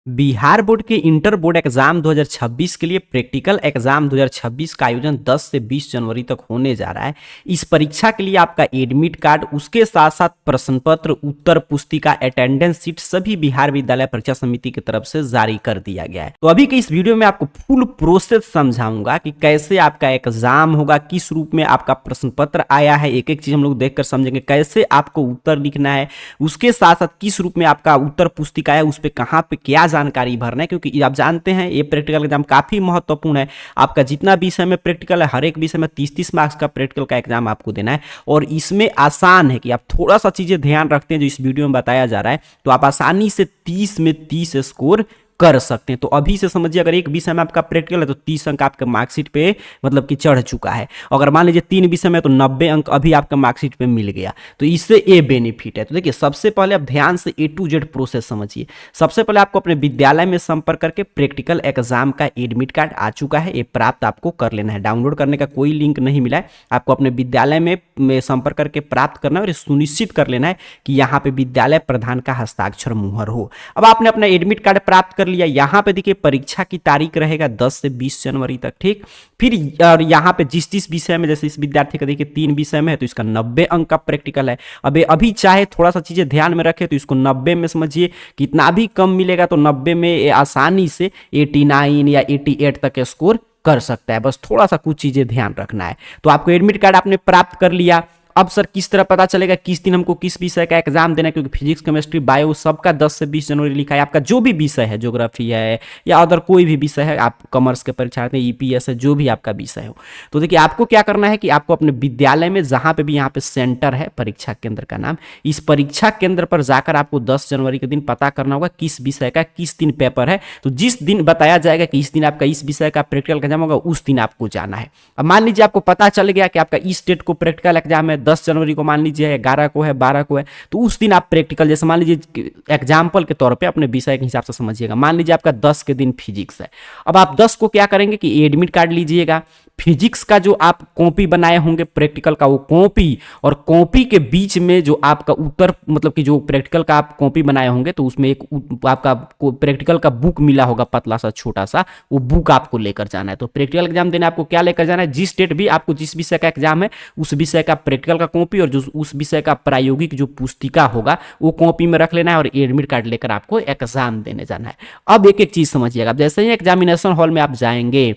Bihar board के inter board exam 2026 के लिए प्रैक्टिकल एग्जाम 2026 का आयोजन 10 से 20 जनवरी तक होने जा रहा है। इस परीक्षा के लिए आपका एडमिट कार्ड, उसके साथ साथ प्रश्न पत्र, उत्तर पुस्तिका, अटेंडेंस शीट सभी बिहार विद्यालय परीक्षा समिति की तरफ से जारी कर दिया गया है। तो अभी के इस वीडियो में आपको फुल प्रोसेस समझाऊंगा कि कैसे आपका एग्जाम होगा, किस रूप में आपका प्रश्न पत्र आया है, एक एक चीज हम लोग देखकर समझेंगे, कैसे आपको उत्तर लिखना है, उसके साथ साथ किस रूप में आपका उत्तर पुस्तिका है, उस पर कहाँ पे क्या जानकारी भरना है, क्योंकि आप जानते हैं ये प्रैक्टिकल एग्जाम काफी महत्वपूर्ण है। आपका जितना विषय में प्रैक्टिकल है, हर एक विषय में 30-30 मार्क्स का प्रैक्टिकल का एग्जाम आपको देना है। और इसमें आसान है कि आप थोड़ा सा चीजें ध्यान रखते हैं जो इस वीडियो में बताया जा रहा है, तो आप आसानी से 30 में 30 स्कोर कर सकते हैं। तो अभी से समझिए, अगर एक विषय में आपका प्रैक्टिकल है तो 30 अंक आपके मार्कशीट पे मतलब कि चढ़ चुका है। अगर मान लीजिए 3 विषय में तो 90 अंक अभी आपका मार्कशीट पे मिल गया। तो इससे ये बेनिफिट है। तो देखिए, सबसे पहले आप ध्यान से A to Z प्रोसेस समझिए। सबसे पहले आपको अपने विद्यालय में संपर्क करके प्रैक्टिकल एग्जाम का एडमिट कार्ड आ चुका है, ये प्राप्त आपको कर लेना है। डाउनलोड करने का कोई लिंक नहीं मिला है, आपको अपने विद्यालय में संपर्क करके प्राप्त करना है और सुनिश्चित कर लेना है कि यहाँ पे विद्यालय प्रधान का हस्ताक्षर मुहर हो। अब आपने अपना एडमिट कार्ड प्राप्त कर लिया। यहाँ पे देखिए परीक्षा की तारीख रहेगा 10 से 20 जनवरी तक, ठीक। फिर और यहाँ पे जिस विषय में, जैसे इस विद्यार्थी का देखिए 3 विषय में है तो इसका 90 अंक का प्रैक्टिकल है। अब अभी चाहे थोड़ा सा चीजें ध्यान में रखे तो इसको 90 में समझिए, कितना भी कम मिलेगा तो 90 में आसानी से 89 या 88 तक स्कोर कर सकता है। बस थोड़ा सा कुछ चीजें ध्यान रखना है। तो आपको एडमिट कार्ड आपने प्राप्त कर लिया। अब सर किस तरह पता चलेगा किस दिन हमको किस विषय का एग्जाम देना है, क्योंकि फिजिक्स, केमिस्ट्री, बायो सबका 10 से 20 जनवरी लिखा है। आपका जो भी विषय है, ज्योग्राफी है या अदर कोई भी विषय है, आप कॉमर्स के परीक्षार्थी, ईपीएस है, जो भी आपका विषय हो, तो देखिए आपको क्या करना है कि आपको अपने विद्यालय में जहां पे भी यहाँ पे सेंटर है, परीक्षा केंद्र का नाम, इस परीक्षा केंद्र पर जाकर आपको 10 जनवरी के दिन पता करना होगा किस विषय का किस दिन पेपर है। तो जिस दिन बताया जाएगा कि इस दिन आपका इस विषय का प्रैक्टिकल एग्जाम होगा, उस दिन आपको जाना है। अब मान लीजिए आपको पता चल गया कि आपका इस डेट को प्रैक्टिकल एग्जाम है, 10 जनवरी को मान लीजिए 11 को है, 12 को है, तो उस दिन आप प्रैक्टिकल, जैसे मान लीजिए एग्जाम्पल के तौर पे अपने विषय के हिसाब से समझिएगा, मान लीजिए आपका 10 के दिन फिजिक्स है। अब आप 10 को क्या करेंगे कि एडमिट कार्ड लीजिएगा, फिजिक्स का जो आप कॉपी बनाए होंगे प्रैक्टिकल का, वो कॉपी और कॉपी के बीच में जो आपका उत्तर, मतलब कि जो प्रैक्टिकल का आप कॉपी बनाए होंगे तो उसमें एक आपका प्रैक्टिकल का बुक मिला होगा, पतला सा छोटा सा, वो बुक आपको लेकर जाना है। तो प्रैक्टिकल एग्जाम देने आपको क्या लेकर जाना है, जिस डेट भी आपको जिस विषय का एग्जाम है उस विषय का प्रैक्टिकल का कॉपी और जो उस विषय का प्रायोगिक जो पुस्तिका होगा वो कॉपी में रख लेना है और एडमिट कार्ड लेकर आपको एग्जाम देने जाना है। अब एक एक चीज समझिएगा, जैसे ही एग्जामिनेशन हॉल में आप जाएंगे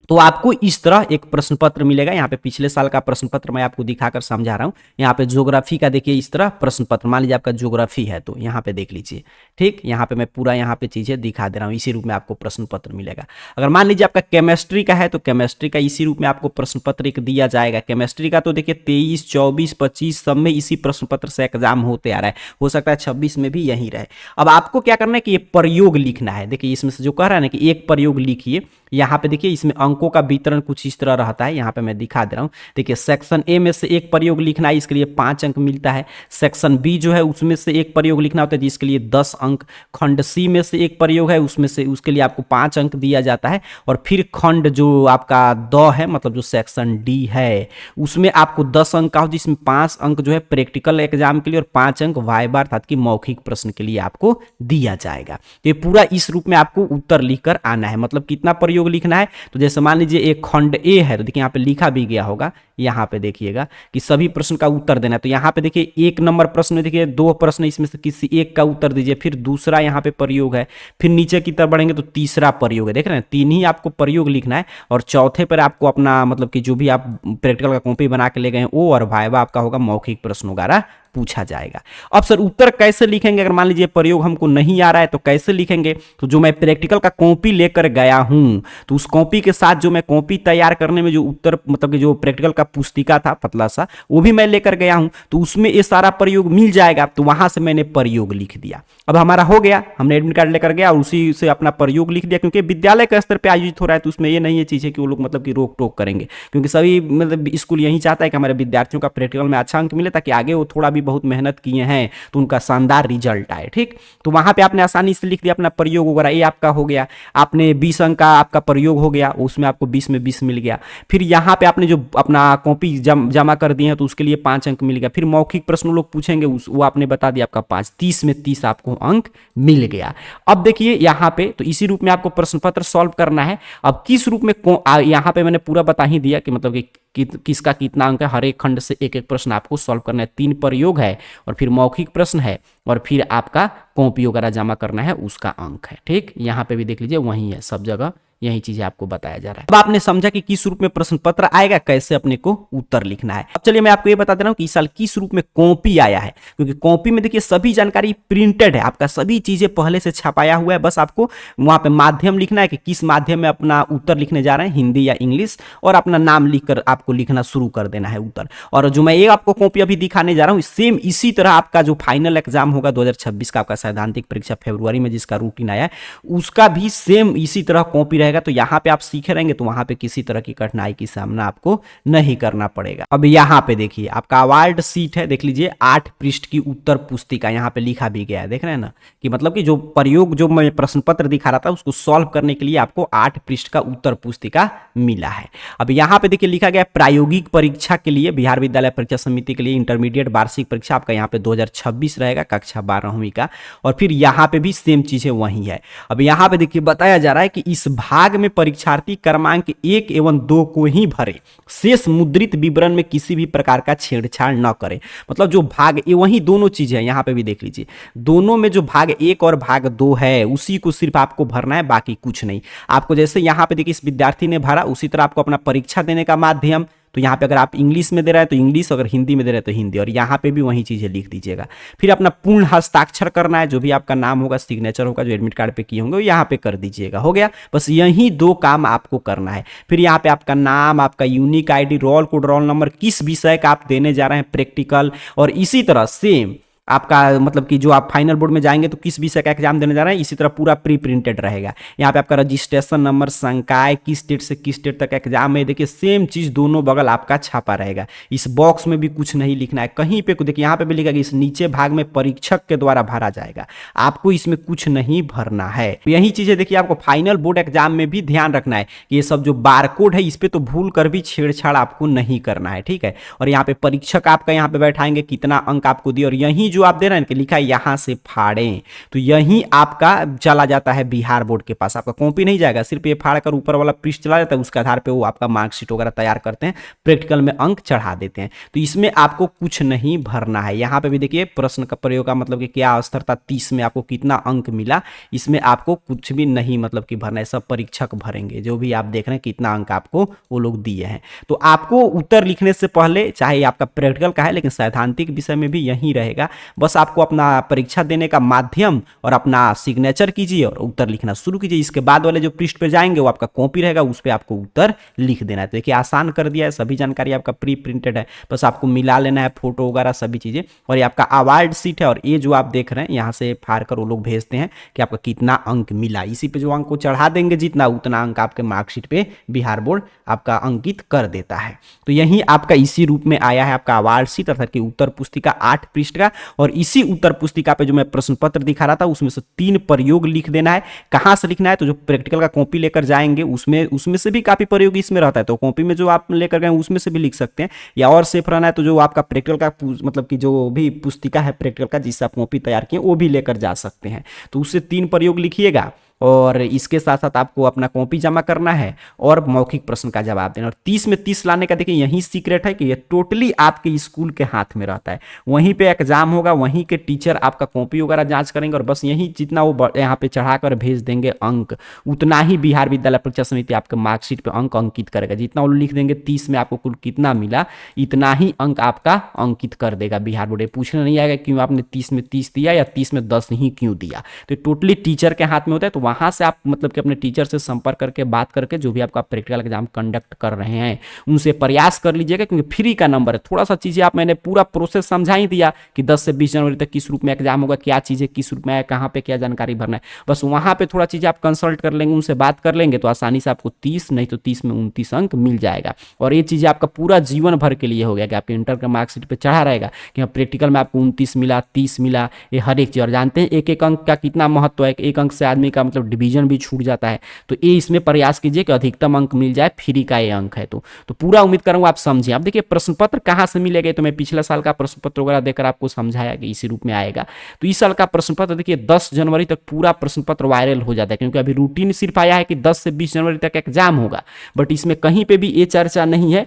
तो आपको इस तरह एक प्रश्न पत्र मिलेगा। यहाँ पे पिछले साल का प्रश्न पत्र मैं आपको दिखाकर समझा रहा हूँ। यहाँ पे ज्योग्राफी का देखिए इस तरह प्रश्न पत्र, मान लीजिए आपका ज्योग्राफी है तो यहाँ पे देख लीजिए, ठीक। यहाँ पे मैं पूरा यहाँ पे चीजें दिखा दे रहा हूँ, इसी रूप में आपको प्रश्न पत्र मिलेगा। अगर मान लीजिए आपका केमिस्ट्री का है तो केमिस्ट्री का इसी रूप में आपको प्रश्न पत्र एक दिया जाएगा। केमिस्ट्री का तो देखिए 23, 24, 25 सब में इसी प्रश्न पत्र से एग्जाम होते आ रहा है, हो सकता है 26 में भी यही रहे। अब आपको क्या करना है कि ये प्रयोग लिखना है। देखिए इसमें से जो कह रहा है ना कि एक प्रयोग लिखिए, यहाँ पे देखिए इसमें अंकों का वितरण कुछ इस तरह रहता है, यहाँ पे मैं दिखा दे रहा हूँ। देखिए सेक्शन ए में से एक प्रयोग लिखना है, इसके लिए 5 अंक मिलता है। सेक्शन बी जो है उसमें से एक प्रयोग लिखना होता है जिसके लिए 10 अंक। खंड सी में से एक प्रयोग है, उसमें से उसके लिए आपको 5 अंक दिया जाता है। और फिर खंड जो आपका द है, मतलब जो सेक्शन डी है, उसमें आपको 10 अंक का हो, जिसमें 5 अंक जो है प्रैक्टिकल एग्जाम के लिए और 5 अंक वाइवा अर्थात कि मौखिक प्रश्न के लिए आपको दिया जाएगा। तो ये पूरा इस रूप में आपको उत्तर लिखकर आना है। मतलब कितना प्रयोग लिखना है, तो जैसे मान लीजिए एक खंड ए है तो देखिए यहाँ पे लिखा भी गया होगा, यहाँ पे देखिएगा कि सभी प्रश्न का उत्तर देना है। तो यहाँ पे देखिए 1 नंबर प्रश्न में देखिए 2 प्रश्न, इसमें से किसी एक का उत्तर दीजिए। फिर दूसरा यहाँ पे प्रयोग है, फिर नीचे की तरफ बढ़ेंगे तो तीसरा प्रयोग है। देख रहे हैं 3 ही आपको प्रयोग लिखना है और चौथे पर आपको अपना मतलब कि जो भी आप प्रैक्टिकल का कॉपी बना के ले गए वो और वाइवा आपका होगा, मौखिक प्रश्न वगैरह पूछा जाएगा। अब सर उत्तर कैसे लिखेंगे, अगर मान लीजिए प्रयोग हमको नहीं आ रहा है तो कैसे लिखेंगे। तो जो मैं प्रैक्टिकल का कॉपी लेकर गया हूं तो उस कॉपी के साथ जो मैं कॉपी तैयार करने में जो उत्तर मतलब कि जो प्रैक्टिकल का पुस्तिका था पतला सा, वो भी मैं लेकर गया हूं, तो उसमें ये सारा प्रयोग मिल जाएगा। तो वहां से मैंने प्रयोग लिख दिया। अब हमारा हो गया, हमने एडमिट कार्ड लेकर गया और उसी से अपना प्रयोग लिख दिया। क्योंकि विद्यालय के स्तर पर आयोजित हो रहा है तो उसमें ये नहीं है चीज है कि वो लोग मतलब कि रोक टोक करेंगे, क्योंकि सभी मतलब स्कूल यही चाहता है कि हमारे विद्यार्थियों का प्रैक्टिकल में अच्छा अंक मिले ताकि आगे वो थोड़ा भी बहुत मेहनत किए हैं तो उनका शानदार रिजल्ट आए, ठीक। तो वहां पे आपने आसानी से लिख दिया अपना प्रयोग वगैरह, ये आपका हो गया। आपने 20 अंक का आपका प्रयोग हो गया, उसमें आपको 20 में 20 मिल गया। फिर यहाँ पे आपने जो अपना कॉपी जमा कर दिए हैं तो उसके लिए 5 अंक मिल गया। फिर मौखिक प्रश्न लोग पूछेंगे वो आपने बता दिया आपका 5, 30 में 30 आपको अंक मिल गया। अब देखिए यहाँ पे तो इसी रूप में आपको प्रश्न पत्र सॉल्व करना है। अब किस रूप में यहाँ पे मैंने पूरा बता ही दिया कि मतलब कि किसका कितना अंक है, हर एक खंड से एक एक प्रश्न आपको सॉल्व करना है। 3 प्रयोग है और फिर मौखिक प्रश्न है और फिर आपका कॉपी वगैरह जमा करना है, उसका अंक है। ठीक, यहाँ पे भी देख लीजिए वही है, सब जगह यही चीजें आपको बताया जा रहा है। अब आपने समझा कि किस रूप में प्रश्न पत्र आएगा, कैसे अपने को उत्तर लिखना है। अब चलिए मैं आपको ये बता दे रहा हूं कि इस साल किस रूप में कॉपी आया है, क्योंकि कॉपी में देखिए सभी जानकारी प्रिंटेड है, आपका सभी चीजें पहले से छपाया हुआ है। बस आपको वहां पे माध्यम लिखना है कि किस माध्यम में अपना उत्तर लिखने जा रहे हैं, हिंदी या इंग्लिश, और अपना नाम लिखकर आपको लिखना शुरू कर देना है उत्तर। और जो मैं ये आपको कॉपी अभी दिखाने जा रहा हूँ, सेम इसी तरह आपका जो फाइनल एग्जाम होगा 2026 का, आपका सैद्धांतिक परीक्षा फरवरी में जिसका रूटीन आया है, उसका भी सेम इसी तरह कॉपी रहेगा। तो यहाँ पे आप सीखे रहेंगे तो वहां पे किसी तरह की कठिनाई की सामना आपको नहीं करना पड़ेगा। अब यहाँ पे देखिए आपका अवार्ड सीट है, देख लीजिए 8 पृष्ठ की उत्तर पुस्तिका यहाँ पे लिखा भी गया है। देख रहे हैं ना कि मतलब कि जो प्रयोग जो मैं प्रश्न पत्र दिखा रहा था उसको सॉल्व करने के लिए आपको 8 पृष्ठ का उत्तर पुस्तिका मिला है। अब यहाँ पे देखिए लिखा गया प्रायोगिक परीक्षा के लिए बिहार विद्यालय परीक्षा समिति के लिए इंटरमीडिएट वार्षिक परीक्षा आपका यहाँ पे 2026 रहेगा, कक्षा 12वीं का। और फिर यहाँ पे भी सेम चीजें वही है। अब यहाँ पे देखिए बताया जा रहा है कि इस भाग में परीक्षार्थी क्रमांक 1 एवं 2 को ही भरे, शेष मुद्रित विवरण में किसी भी प्रकार का छेड़छाड़ न करें। मतलब जो भाग ए वही दोनों चीजें हैं, यहाँ पे भी देख लीजिए दोनों में जो भाग 1 और भाग 2 है उसी को सिर्फ आपको भरना है, बाकी कुछ नहीं। आपको जैसे यहाँ पे देखिए इस विद्यार्थी ने भरा, उसी तरह आपको अपना परीक्षा देने का माध्यम, तो यहाँ पे अगर आप इंग्लिश में दे रहे हैं तो इंग्लिश, अगर हिंदी में दे रहे हैं तो हिंदी, और यहाँ पे भी वही चीजें लिख दीजिएगा। फिर अपना पूर्ण हस्ताक्षर करना है, जो भी आपका नाम होगा, सिग्नेचर होगा, जो एडमिट कार्ड पे किए होंगे यहाँ पे कर दीजिएगा। हो गया, बस यही 2 काम आपको करना है। फिर यहाँ पे आपका नाम, आपका unique ID, roll code, roll number, किस विषय का आप देने जा रहे हैं प्रैक्टिकल, और इसी तरह सेम आपका मतलब कि जो आप फाइनल बोर्ड में जाएंगे तो किस विषय का एग्जाम देने जा रहे हैं, इसी तरह पूरा प्री प्रिंटेड रहेगा। यहाँ पे आपका रजिस्ट्रेशन नंबर, संकाय, किस स्टेट से किस स्टेट तक एग्जाम है, देखिए सेम चीज दोनों बगल आपका छापा रहेगा। इस बॉक्स में भी कुछ नहीं लिखना है कहीं पे, देखिए यहाँ पे भी लिखा कि इस नीचे भाग में परीक्षक के द्वारा भरा जाएगा, आपको इसमें कुछ नहीं भरना है। यही चीजें देखिए आपको फाइनल बोर्ड एग्जाम में भी ध्यान रखना है कि ये सब जो बारकोड है इस पे तो भूल कर भी छेड़छाड़ आपको नहीं करना है, ठीक है। और यहाँ पे परीक्षक आपका यहाँ पे बैठाएंगे, कितना अंक आपको दिए, और यही जो आप दे रहे हैं कि लिखा है यहां से फाड़ें, तो यही आपका चला जाता है बिहार बोर्ड के पास, आपका कॉपी नहीं जाएगा, सिर्फ ये फाड़ कर ऊपर वाला पृष्ठ चला जाता है, उसके आधार पे वो आपका मार्कशीट वगैरह तैयार करते हैं, प्रैक्टिकल में अंक चढ़ा देते हैं। तो इसमें आपको कुछ नहीं भरना है। यहाँ पे भी देखिए प्रश्न का प्रयोग का मतलब कि क्या स्तर था 30 में, आपको कितना अंक मिला, इसमें आपको कुछ भी नहीं मतलब कि भरना है, सब परीक्षक भरेंगे। जो भी आप देख रहे हैं कितना अंक आपको वो लोग दिए हैं। तो आपको उत्तर लिखने से पहले, चाहे आपका प्रैक्टिकल का है लेकिन सैद्धांतिक विषय में भी यही रहेगा, बस आपको अपना परीक्षा देने का माध्यम और अपना सिग्नेचर कीजिए और उत्तर लिखना शुरू कीजिए। इसके बाद वाले जो पृष्ठ पे जाएंगे वो आपका कॉपी रहेगा, उस पर आपको उत्तर लिख देना है। तो देखिए आसान कर दिया है, सभी जानकारी आपका प्री प्रिंटेड है, बस आपको मिला लेना है फोटो वगैरह सभी चीजें। और ये आपका अवार्ड सीट है, और ये जो आप देख रहे हैं यहाँ से फाड़ कर वो लोग भेजते हैं कि आपका कितना अंक मिला, इसी पे जो अंक को चढ़ा देंगे जितना, उतना अंक आपके मार्कशीट पे बिहार बोर्ड आपका अंकित कर देता है। तो यही आपका इसी रूप में आया है आपका अवार्ड सीट, अर्थात कि उत्तर पुस्तिका 8 पृष्ठ का। और इसी उत्तर पुस्तिका पे जो मैं प्रश्न पत्र दिखा रहा था उसमें से 3 प्रयोग लिख देना है। कहां से लिखना है, तो जो प्रैक्टिकल का कॉपी लेकर जाएंगे उसमें से भी काफी प्रयोग इसमें रहता है, तो कॉपी में जो आप लेकर गए उसमें से भी लिख सकते हैं, या और सेफ रहना है तो जो आपका प्रैक्टिकल का मतलब कि जो भी पुस्तिका है प्रैक्टिकल का जिससे आप कॉपी तैयार किए वो भी लेकर जा सकते हैं। तो उससे 3 प्रयोग लिखिएगा, और इसके साथ साथ आपको अपना कॉपी जमा करना है और मौखिक प्रश्न का जवाब देना। और 30 में 30 लाने का देखिए यही सीक्रेट है कि ये टोटली आपके स्कूल के हाथ में रहता है, वहीं पे एग्जाम होगा, वहीं के टीचर आपका कॉपी वगैरह जांच करेंगे, और बस यही जितना वो यहाँ पे चढ़ाकर भेज देंगे अंक, उतना ही बिहार विद्यालय परीक्षा समिति आपके मार्कशीट पे अंक अंकित करेगा। जितना वो लिख देंगे 30 में आपको कुल कितना मिला, इतना ही अंक आपका अंकित कर देगा बिहार बोर्ड। पूछने नहीं आएगा क्यों आपने 30 में 30 दिया या 30 में 10 ही क्यों दिया, तो टोटली टीचर के हाथ में होता है। तो वहां से आप मतलब कि अपने टीचर से संपर्क करके बात करके जो भी आपका प्रैक्टिकल एग्जाम कंडक्ट कर रहे हैं उनसे प्रयास कर लीजिएगा, क्योंकि फ्री का नंबर है। थोड़ा सा चीजें आप मैंने पूरा प्रोसेस समझा ही दिया कि 10 से 20 जनवरी तक किस रूप में एग्जाम होगा, क्या चीजें किस रूप में है, कहाँ पे क्या जानकारी भरना है, बस वहां पे थोड़ा चीजें आप कंसल्ट कर लेंगे, उनसे बात कर लेंगे तो आसानी से आपको 30 नहीं तो 30 में 29 अंक मिल जाएगा। और ये चीजें आपका पूरा जीवन भर के लिए हो गया कि आपके इंटर का मार्कशीट पे चढ़ा रहेगा कि प्रैक्टिकल में आपको 29 मिला, 30 मिला, ये हर एक चीज। और जानते हैं एक एक अंक का कितना महत्व है, एक अंक से आदमी का मतलब मतलब डिवीजन भी छूट जाता है। तो ये इसमें प्रयास कीजिए कि अधिकतम अंक मिल जाए, फ्री का ये अंक है। तो पूरा उम्मीद करूंगा आप समझिए। अब देखिए प्रश्न पत्र कहाँ से मिलेगा, तो मैं पिछले साल का प्रश्न पत्र वगैरह देकर आपको समझाया कि इसी रूप में आएगा। तो इस साल का प्रश्न पत्र देखिए 10 जनवरी तक पूरा प्रश्न पत्र वायरल हो जाता है, क्योंकि अभी रूटीन सिर्फ आया है कि 10 से 20 जनवरी तक एग्जाम होगा, बट इसमें कहीं पे भी ये चर्चा नहीं है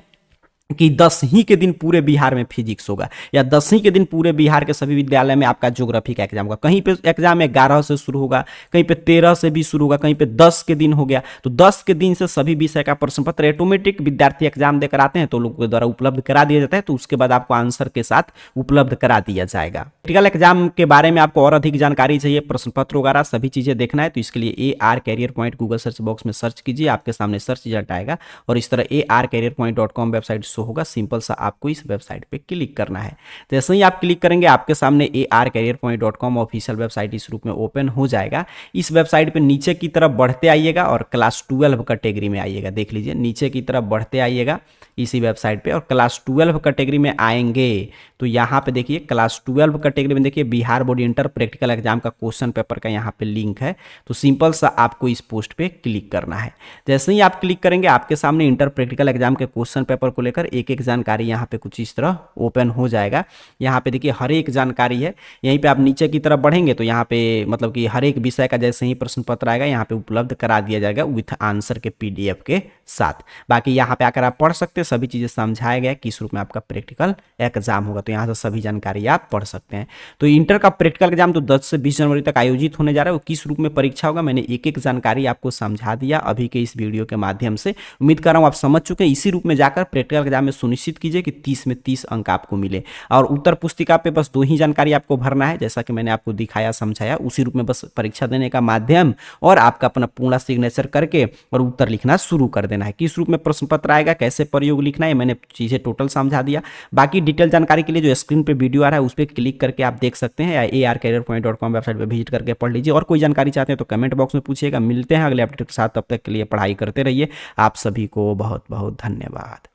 कि 10 ही के दिन पूरे बिहार में फिजिक्स होगा, या 10 ही के दिन पूरे बिहार के सभी विद्यालय में आपका ज्योग्राफी का एग्जाम होगा। कहीं पे एग्जाम 11 से शुरू होगा, कहीं पे 13 से भी शुरू होगा, कहीं पे 10 के दिन हो गया। तो 10 के दिन से सभी विषय का प्रश्न पत्र ऑटोमेटिक विद्यार्थी एग्जाम देकर आते हैं तो लोगों के द्वारा उपलब्ध करा दिया जाता है। तो उसके बाद आपको आंसर के साथ उपलब्ध करा दिया जाएगा। प्रैक्टिकल एग्जाम के बारे में आपको और अधिक जानकारी चाहिए, प्रश्न पत्र वगैरह सभी चीजें देखना है, तो इसके लिए AR career point Google search box में सर्च कीजिए, आपके सामने सर्च रिजल्ट आएगा और इस तरह arcareerpoint.com वेबसाइट शो होगा। सिंपल सा आपको इस वेबसाइट पे क्लिक करना है। जैसे ही आप क्लिक करेंगे आपके सामने arcareerpoint.com ऑफिशियल वेबसाइट इस रूप में ओपन हो जाएगा। इस वेबसाइट पे नीचे की तरफ बढ़ते आइएगा और क्लास 12 कैटेगरी में आइएगा। देख लीजिए नीचे की तरफ बढ़ते आइएगा इसी वेबसाइट पे और क्लास 12 कैटेगरी में आएंगे तो यहाँ पे देखिए क्लास 12 कैटेगरी में देखिए Bihar board inter practical exam का क्वेश्चन पेपर का यहाँ पे लिंक है। तो सिंपल सा आपको इस पोस्ट पे क्लिक करना है। जैसे ही आप क्लिक करेंगे आपके सामने इंटर प्रैक्टिकल एग्जाम के क्वेश्चन पेपर को लेकर एक एक जानकारी यहाँ पे कुछ इस तरह ओपन हो जाएगा। यहाँ पे देखिए हर एक जानकारी है। यहीं पे आप नीचे की तरफ बढ़ेंगे तो यहाँ पे मतलब कि हर एक विषय का जैसे ही प्रश्न पत्र आएगा यहाँ पे उपलब्ध करा दिया जाएगा विथ आंसर के PDF के साथ। बाकी यहाँ पे आकर आप पढ़ सकते हैं, सभी चीजें समझाया गया किस रूप में आपका प्रैक्टिकल एग्जाम होगा। तो यहाँ से सभी जानकारी आप पढ़ सकते हैं। तो इंटर का प्रैक्टिकल एग्जाम तो 10 से 20 जनवरी तक आयोजित होने जा रहा है। वो किस रूप में परीक्षा होगा मैंने एक एक जानकारी आपको समझा दिया अभी के इस वीडियो के माध्यम से। उम्मीद कर रहा हूँ आप समझ चुके हैं। इसी रूप में जाकर प्रैक्टिकल एग्जाम में सुनिश्चित कीजिए कि 30 में 30 अंक आपको मिले। और उत्तर पुस्तिका पे बस 2 ही जानकारी आपको भरना है, जैसा कि मैंने आपको दिखाया समझाया। उसी रूप में बस परीक्षा देने का माध्यम और आपका अपना पूरा सिग्नेचर करके और उत्तर लिखना शुरू कर देना है। किस रूप में प्रश्न पत्र आएगा, कैसे प्रयोग लिखना है, मैंने चीजें टोटल समझा दिया। बाकी डिटेल जानकारी के लिए जो स्क्रीन पे वीडियो आ रहा है उस पर क्लिक करके आप देख सकते हैं, या arcareerpoint.com वेबसाइट पे विजिट करके पढ़ लीजिए। और कोई जानकारी चाहते हैं तो कमेंट बॉक्स में पूछिएगा। मिलते हैं अगले अपडेट के साथ, तब तक के लिए पढ़ाई करते रहिए। आप सभी को बहुत बहुत धन्यवाद।